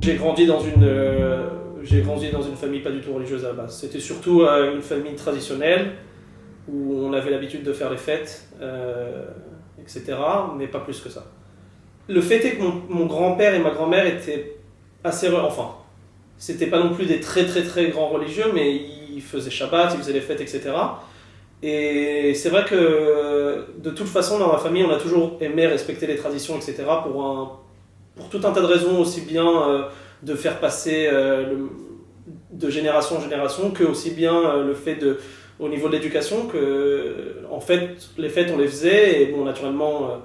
J'ai grandi dans une famille pas du tout religieuse à la base. C'était surtout une famille traditionnelle où on avait l'habitude de faire les fêtes, etc. Mais pas plus que ça. Le fait est que mon grand-père et ma grand-mère étaient assez... Enfin, c'était pas non plus des très très très grands religieux, mais ils faisaient Shabbat, ils faisaient les fêtes, etc. Et c'est vrai que de toute façon, dans ma famille, on a toujours aimé respecter les traditions, etc. Pour tout un tas de raisons, aussi bien de faire passer de génération en génération, que aussi bien le fait au niveau de l'éducation, que en fait, les fêtes, on les faisait, et bon, naturellement,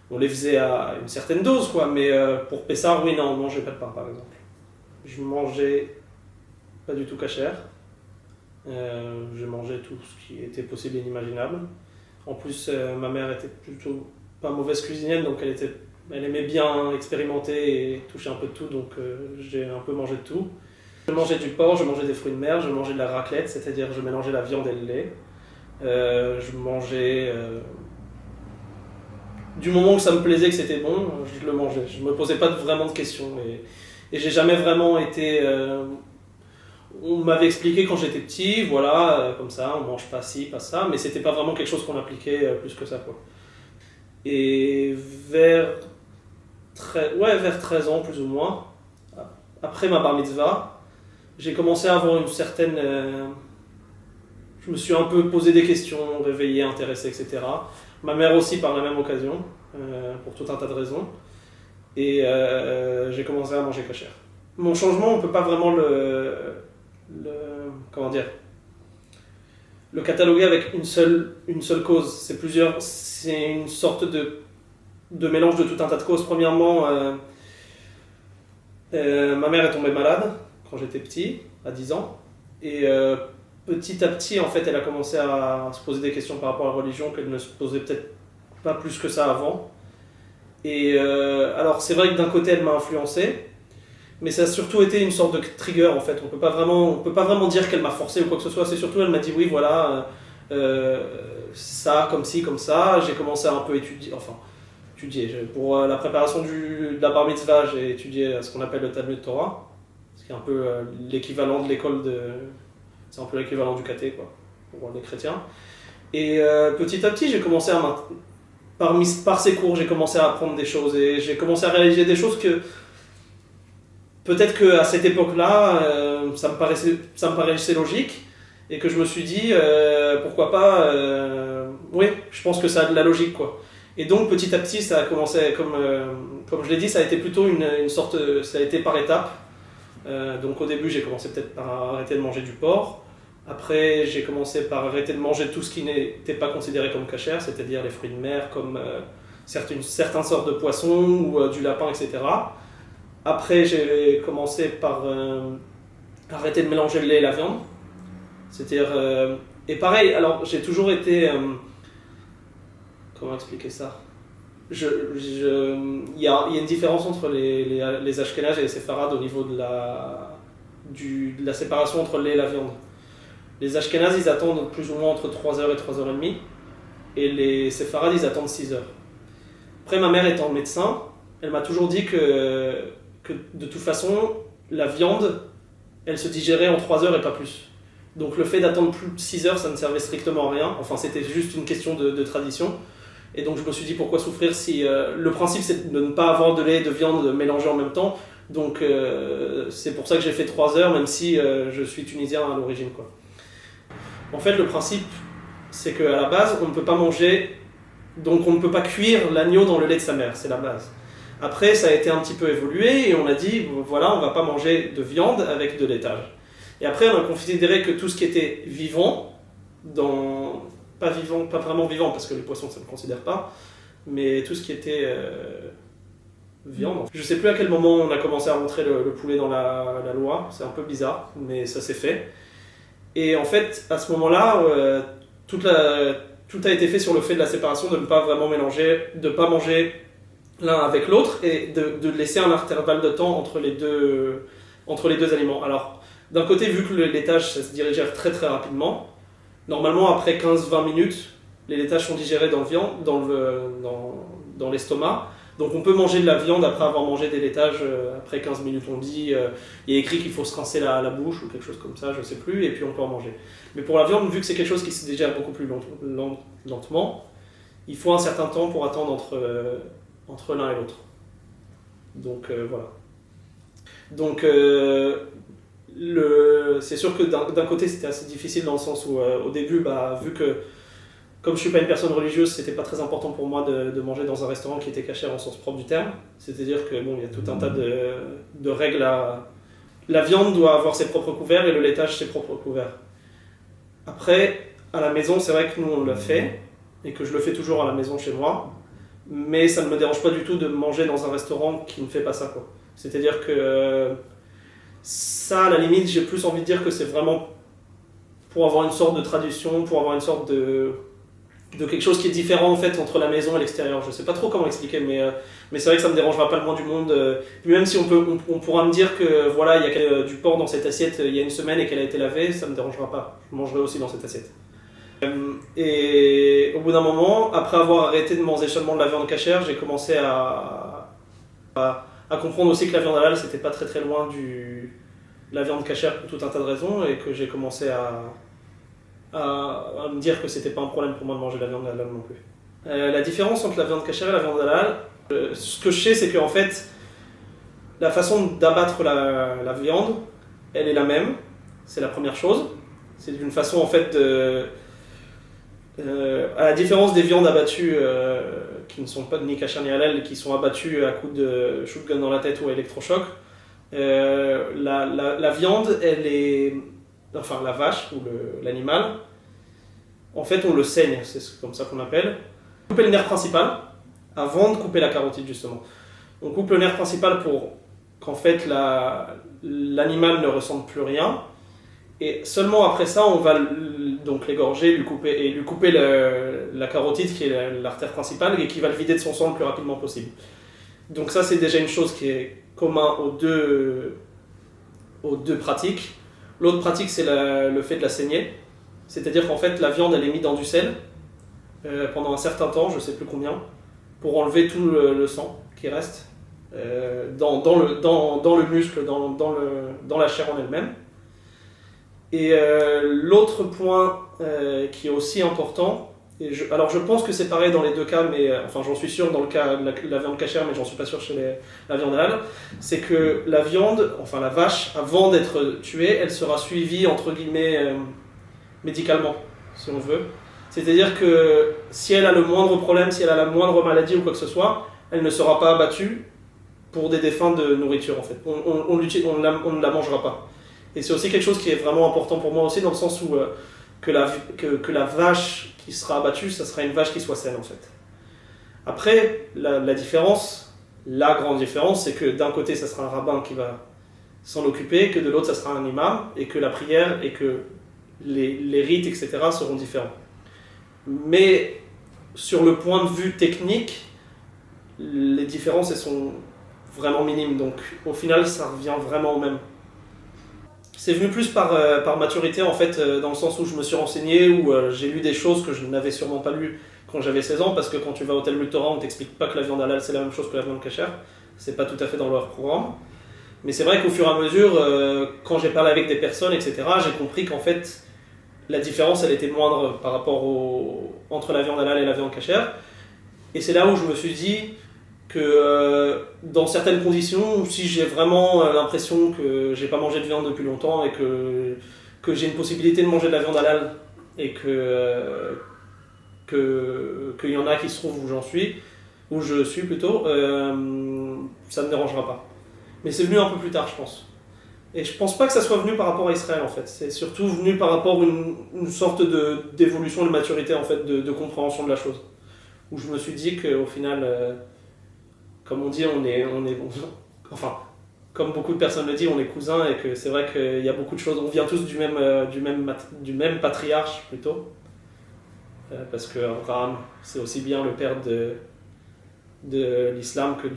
on les faisait à une certaine dose, quoi. Mais pour Pessah, oui, non, on ne mangeait pas de pain, par exemple. Je mangeais pas du tout kasher. Je mangeais tout ce qui était possible et inimaginable. En plus, ma mère était plutôt pas mauvaise cuisinière, donc elle aimait bien expérimenter et toucher un peu de tout, donc j'ai un peu mangé de tout. Je mangeais du porc, je mangeais des fruits de mer, je mangeais de la raclette, c'est-à-dire je mélangeais la viande et le lait. Je mangeais... du moment où ça me plaisait, que c'était bon, je le mangeais. Je me posais pas vraiment de questions. Et j'ai jamais vraiment été... on m'avait expliqué quand j'étais petit, voilà, comme ça, on mange pas ci, pas ça, mais c'était pas vraiment quelque chose qu'on appliquait plus que ça, quoi. Et vers 13 ans plus ou moins, après ma bar mitzvah, j'ai commencé à avoir une certaine... je me suis un peu posé des questions, réveillé, intéressé, etc. Ma mère aussi par la même occasion, pour tout un tas de raisons. Et j'ai commencé à manger kasher. Mon changement, on peut pas vraiment comment dire, le cataloguer avec une seule cause. C'est une sorte de mélange de tout un tas de causes. Premièrement, ma mère est tombée malade quand j'étais petit, à 10 ans. Et petit à petit, en fait, elle a commencé à se poser des questions par rapport à la religion qu'elle ne se posait peut-être pas plus que ça avant. Et alors, c'est vrai que d'un côté, elle m'a influencé, mais ça a surtout été une sorte de trigger, en fait. On peut pas vraiment dire qu'elle m'a forcé ou quoi que ce soit. C'est surtout, elle m'a dit, oui, voilà, ça, comme ci, comme ça. J'ai commencé à un peu étudier, pour la préparation de la bar mitzvah, j'ai étudié ce qu'on appelle le Talmud Torah, ce qui est un peu l'équivalent de l'école c'est un peu l'équivalent du caté, quoi, pour les chrétiens. Et petit à petit, j'ai commencé par ces cours, j'ai commencé à apprendre des choses et j'ai commencé à réaliser des choses que peut-être qu'à cette époque-là, ça me paraissait logique et que je me suis dit pourquoi pas. Oui, je pense que ça a de la logique, quoi. Et donc petit à petit, ça a commencé, comme je l'ai dit, ça a été plutôt une sorte, ça a été par étapes. Donc au début, j'ai commencé peut-être par arrêter de manger du porc. Après, j'ai commencé par arrêter de manger tout ce qui n'était pas considéré comme kasher, c'est-à-dire les fruits de mer, comme certaines sortes de poissons ou du lapin, etc. Après, j'ai commencé par arrêter de mélanger le lait et la viande. C'est-à-dire, et pareil, alors j'ai toujours été... comment expliquer ça ? Il y a une différence entre les Ashkénazes et les Séfarades au niveau de la séparation entre le lait et la viande. Les Ashkénazes, ils attendent plus ou moins entre 3h et 3h30, et les Séfarades, ils attendent 6h. Après, ma mère étant médecin, elle m'a toujours dit que de toute façon, la viande, elle se digérait en 3h et pas plus. Donc le fait d'attendre plus de 6h, ça ne servait strictement à rien. Enfin, c'était juste une question de tradition. Et donc je me suis dit pourquoi souffrir si... le principe c'est de ne pas avoir de lait et de viande mélangés en même temps. Donc c'est pour ça que j'ai fait 3h, même si je suis tunisien à l'origine, quoi. En fait, le principe, c'est qu'à la base, on ne peut pas manger... Donc on ne peut pas cuire l'agneau dans le lait de sa mère, c'est la base. Après, ça a été un petit peu évolué et on a dit, voilà, on ne va pas manger de viande avec de laitage. Et après, on a considéré que tout ce qui était vivant, pas vraiment vivant, parce que les poissons, ça ne considère pas, mais tout ce qui était viande. Je ne sais plus à quel moment on a commencé à rentrer le poulet dans la loi, c'est un peu bizarre, mais ça s'est fait. Et en fait, à ce moment-là, tout a été fait sur le fait de la séparation, de ne pas vraiment mélanger, de ne pas manger l'un avec l'autre et de laisser un intervalle de temps entre les deux aliments. Alors, d'un côté, vu que le laitage, ça se digère très très rapidement, normalement, après 15-20 minutes, les laitages sont digérés dans l'estomac. Donc on peut manger de la viande après avoir mangé des laitages, après 15 minutes on dit, il y a écrit qu'il faut se rincer la bouche ou quelque chose comme ça, je sais plus, et puis on peut en manger. Mais pour la viande, vu que c'est quelque chose qui se digère beaucoup plus lentement, il faut un certain temps pour attendre entre l'un et l'autre. Donc voilà. Donc c'est sûr que d'un côté c'était assez difficile dans le sens où au début, vu que comme je suis pas une personne religieuse, c'était pas très important pour moi de manger dans un restaurant qui était cachère en sens propre du terme. C'est-à-dire que il y a tout un tas de règles à... La viande doit avoir ses propres couverts et le laitage ses propres couverts. Après, à la maison, c'est vrai que nous on le fait et que je le fais toujours à la maison chez moi, mais ça ne me dérange pas du tout de manger dans un restaurant qui ne fait pas ça, quoi. C'est-à-dire que ça, à la limite, j'ai plus envie de dire que c'est vraiment pour avoir une sorte de tradition, pour avoir une sorte de quelque chose qui est différent en fait entre la maison et l'extérieur. Je sais pas trop comment expliquer, mais c'est vrai que ça me dérangera pas le moins du monde. Même si on pourra me dire que voilà, il y a du porc dans cette assiette il y a une semaine et qu'elle a été lavée, ça me dérangera pas. Je mangerai aussi dans cette assiette. Et au bout d'un moment, après avoir arrêté de manger seulement de la viande cachère, j'ai commencé à comprendre aussi que la viande halal c'était pas très très loin de la viande cachère pour tout un tas de raisons, et que j'ai commencé à me dire que c'était pas un problème pour moi de manger de la viande halal non plus. La différence entre la viande cachère et la viande halal, ce que je sais, c'est qu'en fait, la façon d'abattre la viande, elle est la même, c'est la première chose. C'est d'une façon en fait à la différence des viandes abattues qui ne sont pas ni cachère ni halal, qui sont abattues à coups de shotgun dans la tête ou à électrochoc, la viande, elle est... Enfin, la vache ou l'animal, en fait, on le saigne, c'est comme ça qu'on appelle. On coupe le nerf principal avant de couper la carotide, justement. On coupe le nerf principal pour qu'en fait l'animal ne ressente plus rien. Et seulement après ça, on va donc l'égorger, lui couper la carotide, qui est l'artère principale, et qui va le vider de son sang le plus rapidement possible. Donc ça, c'est déjà une chose qui est commun aux deux pratiques. L'autre pratique, c'est le fait de la saigner. C'est-à-dire qu'en fait, la viande, elle est mise dans du sel pendant un certain temps, je ne sais plus combien, pour enlever tout le sang qui reste dans le muscle, dans la chair en elle-même. Et l'autre point qui est aussi important, alors je pense que c'est pareil dans les deux cas, mais enfin j'en suis sûr dans le cas de la viande cachère, mais j'en suis pas sûr chez la viande halal, c'est que la viande, enfin la vache, avant d'être tuée, elle sera suivie entre guillemets médicalement, si on veut. C'est-à-dire que si elle a le moindre problème, si elle a la moindre maladie ou quoi que ce soit, elle ne sera pas abattue pour des fins de nourriture en fait. On ne la mangera pas. Et c'est aussi quelque chose qui est vraiment important pour moi aussi, dans le sens où que la vache qui sera abattue, ça sera une vache qui soit saine en fait. Après, la différence, la grande différence, c'est que d'un côté, ça sera un rabbin qui va s'en occuper, que de l'autre, ça sera un imam, et que la prière et que les rites, etc. seront différents. Mais sur le point de vue technique, les différences, elles sont vraiment minimes. Donc au final, ça revient vraiment au même. C'est venu plus par maturité en fait, dans le sens où je me suis renseigné, où j'ai lu des choses que je n'avais sûrement pas lues quand j'avais 16 ans, parce que quand tu vas au Talmud Torah, on t'explique pas que la viande halal c'est la même chose que la viande cachère, c'est pas tout à fait dans leur programme. Mais c'est vrai qu'au fur et à mesure, quand j'ai parlé avec des personnes, etc., j'ai compris qu'en fait, la différence elle était moindre par rapport entre la viande halal et la viande cachère. Et c'est là où je me suis dit que dans certaines conditions, si j'ai vraiment l'impression que j'ai pas mangé de viande depuis longtemps et que j'ai une possibilité de manger de la viande halal et qu'il y en a qui se trouvent où je suis plutôt, ça ne me dérangera pas. Mais c'est venu un peu plus tard, je pense. Et je pense pas que ça soit venu par rapport à Israël en fait. C'est surtout venu par rapport à une sorte d'évolution de maturité en fait, de compréhension de la chose. Où je me suis dit qu'au final, comme on dit, on est enfin, comme beaucoup de personnes le disent, on est cousins, et que c'est vrai qu'il y a beaucoup de choses. On vient tous du même patriarche plutôt, parce que Abraham, c'est aussi bien le père de l'islam que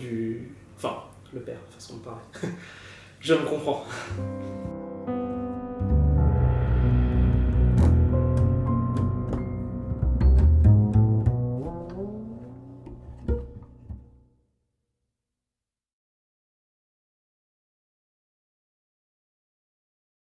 enfin, le père, façon de parler. Je me comprends.